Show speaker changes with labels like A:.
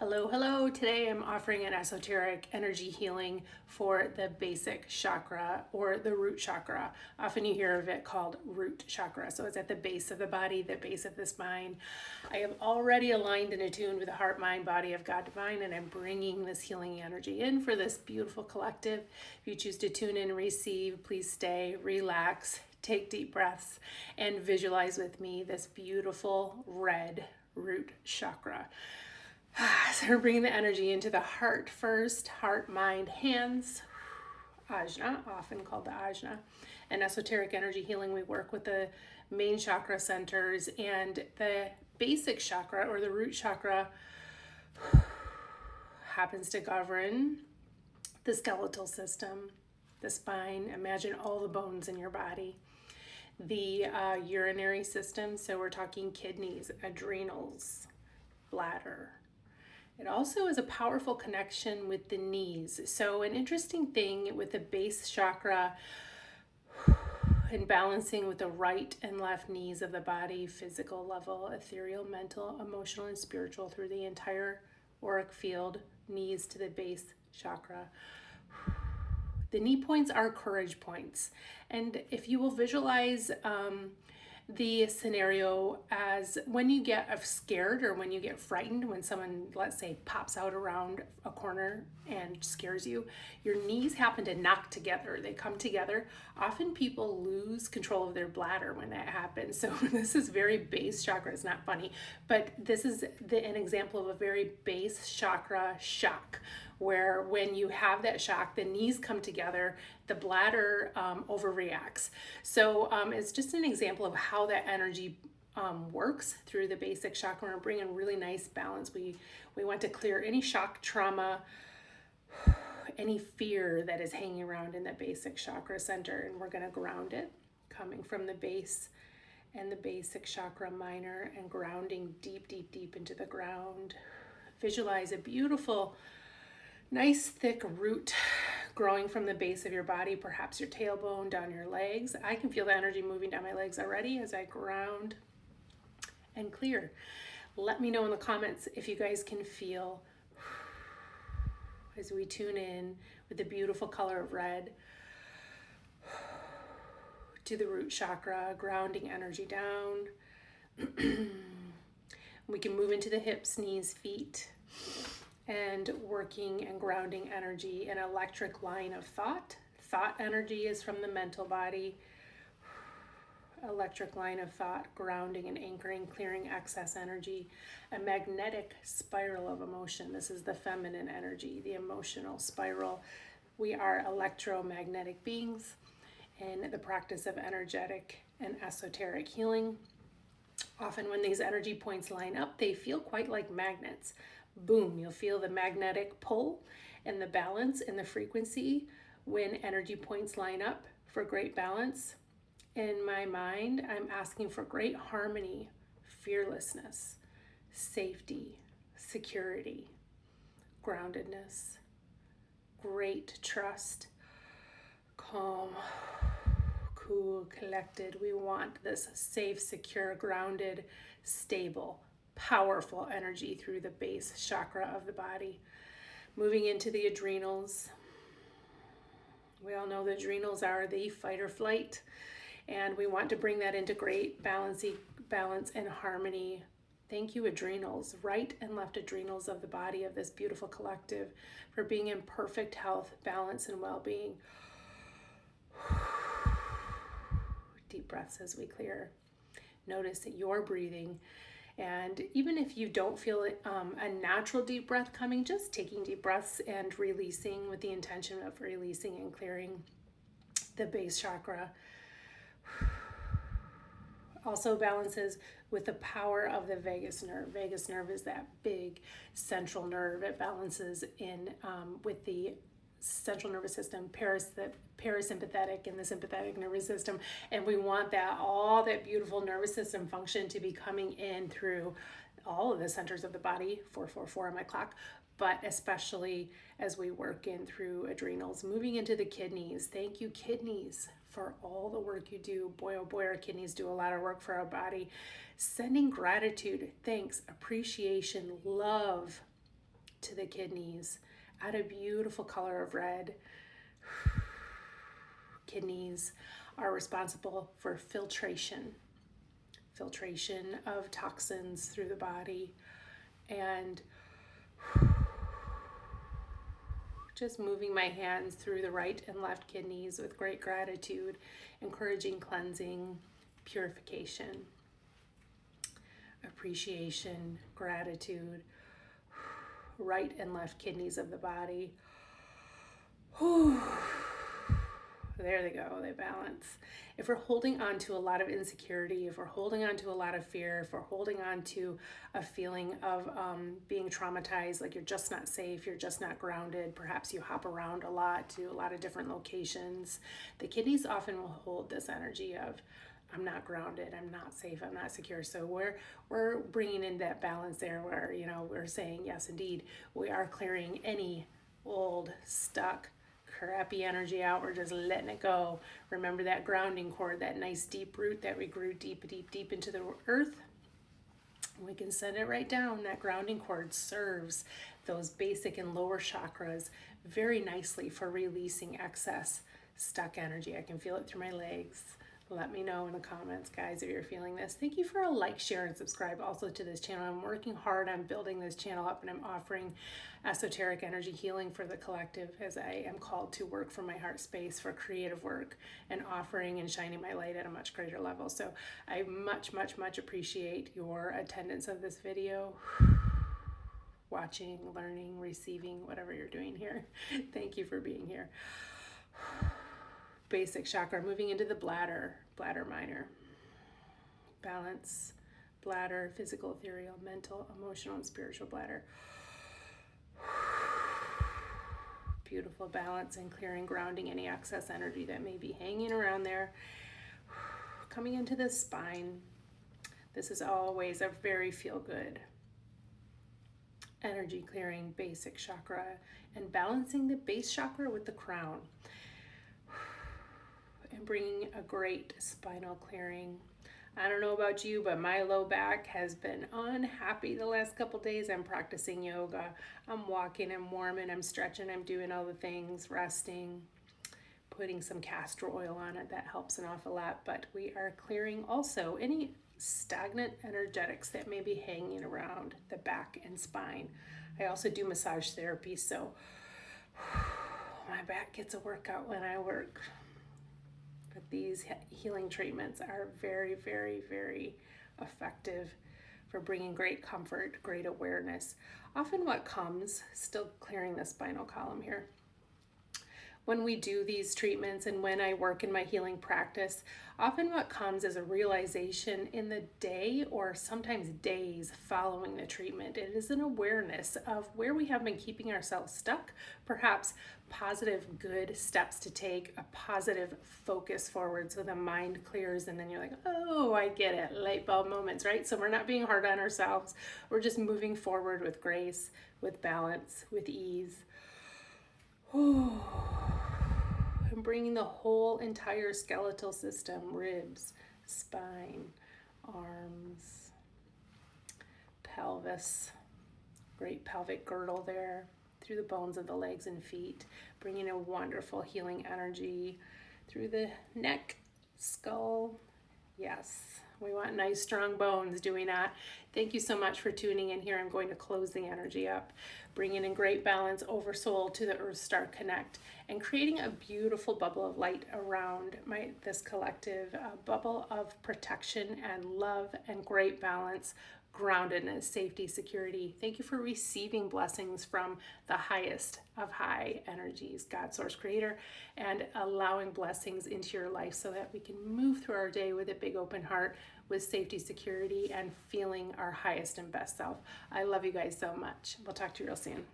A: Hello, hello. Today I'm offering an esoteric energy healing for the basic chakra or the root chakra. Often you hear of it called root chakra. So it's at the base of the body, the base of the spine. I have already aligned and attuned with the heart, mind, body of God Divine, and I'm bringing this healing energy in for this beautiful collective. If you choose to tune in, receive, please stay, relax, take deep breaths, and visualize with me this beautiful red root chakra. So we're bringing the energy into the heart first, heart, mind, hands, ajna, often called the ajna. In esoteric energy healing, we work with the main chakra centers, and the basic chakra or the root chakra happens to govern the skeletal system, the spine. Imagine all the bones in your body. The urinary system, so we're talking kidneys, adrenals, bladder. It also is a powerful connection with the knees. So an interesting thing with the base chakra and balancing with the right and left knees of the body, physical level, ethereal, mental, emotional, and spiritual through the entire auric field, knees to the base chakra. The knee points are courage points. And if you will visualize the scenario as when you get scared or when you get frightened, when someone, let's say, pops out around a corner and scares you, your knees happen to knock together. They come together. Often people lose control of their bladder when that happens. So this is very base chakra. It's not funny, but this is an example of a very base chakra shock, where when you have that shock, the knees come together, the bladder overreacts. So it's just an example of how that energy works through the basic chakra and bring in really nice balance. We want to clear any shock, trauma, any fear that is hanging around in the basic chakra center, and we're going to ground it, coming from the base and the basic chakra minor and grounding deep, deep, deep into the ground. Visualize a beautiful, nice thick root growing from the base of your body, perhaps your tailbone, down your legs. I can feel the energy moving down my legs already as I ground and clear. Let me know in the comments if you guys can feel as we tune in with the beautiful color of red to the root chakra, grounding energy down. We can move into the hips, knees, feet, and working and grounding energy, an electric line of thought. Thought energy is from the mental body. Electric line of thought, grounding and anchoring, clearing excess energy. A magnetic spiral of emotion. This is the feminine energy, the emotional spiral. We are electromagnetic beings in the practice of energetic and esoteric healing. Often when these energy points line up, they feel quite like magnets. Boom, you'll feel the magnetic pull and the balance and the frequency when energy points line up for great balance. In my mind, I'm asking for great harmony, fearlessness, safety, security, groundedness, great trust, calm, cool, collected. We want this safe, secure, grounded, stable, powerful energy through the base chakra of the body. Moving into the adrenals. We all know the adrenals are the fight or flight, and we want to bring that into great balance and harmony. Thank you, adrenals, right and left adrenals of the body of this beautiful collective, for being in perfect health, balance, and well-being. Deep breaths as we clear. Notice that you're breathing. And even if you don't feel a natural deep breath coming, just taking deep breaths and releasing with the intention of releasing and clearing the base chakra. Also balances with the power of the vagus nerve. Vagus nerve is that big central nerve. It balances in with the central nervous system, parasympathetic and the sympathetic nervous system, and we want that all that beautiful nervous system function to be coming in through all of the centers of the body, 444 on my clock, but especially as we work in through adrenals, moving into the kidneys. Thank you, kidneys, for all the work you do. Boy, oh boy, our kidneys do a lot of work for our body. Sending gratitude, thanks, appreciation, love, to the kidneys. Add a beautiful color of red. Kidneys are responsible for filtration of toxins through the body, and just moving my hands through the right and left kidneys with great gratitude, encouraging cleansing, purification, appreciation, gratitude, right and left kidneys of the body. There they go, they balance. If we're holding on to a lot of insecurity, if we're holding on to a lot of fear, if we're holding on to a feeling of being traumatized, like you're just not safe, you're just not grounded, perhaps you hop around a lot to a lot of different locations, the kidneys often will hold this energy of, I'm not grounded, I'm not safe, I'm not secure. So we're bringing in that balance there where, you know, we're saying, yes, indeed, we are clearing any old, stuck, crappy energy out. We're just letting it go. Remember that grounding cord, that nice deep root that we grew deep, deep, deep into the earth? We can send it right down. That grounding cord serves those basic and lower chakras very nicely for releasing excess stuck energy. I can feel it through my legs. Let me know in the comments, guys, if you're feeling this. Thank you for a like, share, and subscribe also to this channel. I'm working hard on building this channel up, and I'm offering esoteric energy healing for the collective as I am called to work from my heart space for creative work and offering and shining my light at a much greater level. So I much, much, much appreciate your attendance of this video, watching, learning, receiving, whatever you're doing here. Thank you for being here. Basic chakra, moving into the bladder, bladder minor. Balance, bladder, physical, ethereal, mental, emotional, and spiritual bladder. Beautiful balance and clearing, grounding any excess energy that may be hanging around there. Coming into the spine. This is always a very feel-good energy clearing basic chakra, and balancing the base chakra with the crown. And bringing a great spinal clearing. I don't know about you, but my low back has been unhappy the last couple days. I'm practicing yoga. I'm walking, I'm warming, I'm stretching, I'm doing all the things, resting, putting some castor oil on it. That helps an awful lot. But we are clearing also any stagnant energetics that may be hanging around the back and spine. I also do massage therapy, so my back gets a workout when I work. But these healing treatments are very, very, very effective for bringing great comfort, great awareness. Often what comes, still clearing the spinal column here, when we do these treatments and when I work in my healing practice, often what comes is a realization in the day or sometimes days following the treatment. It is an awareness of where we have been keeping ourselves stuck, perhaps positive, good steps to take, a positive focus forward so the mind clears, and then you're like, oh, I get it, light bulb moments, right? So we're not being hard on ourselves. We're just moving forward with grace, with balance, with ease. And bringing the whole entire skeletal system, ribs, spine, arms, pelvis, great pelvic girdle there, through the bones of the legs and feet, bringing a wonderful healing energy through the neck, skull. Yes, we want nice, strong bones, do we not? Thank you so much for tuning in here. I'm going to close the energy up, bringing in great balance over soul to the Earth Star Connect, and creating a beautiful bubble of light around this collective, a bubble of protection and love and great balance, groundedness, safety, security. Thank you for receiving blessings from the highest of high energies, God, Source, Creator, and allowing blessings into your life so that we can move through our day with a big open heart, with safety, security, and feeling our highest and best self. I love you guys so much. We'll talk to you real soon.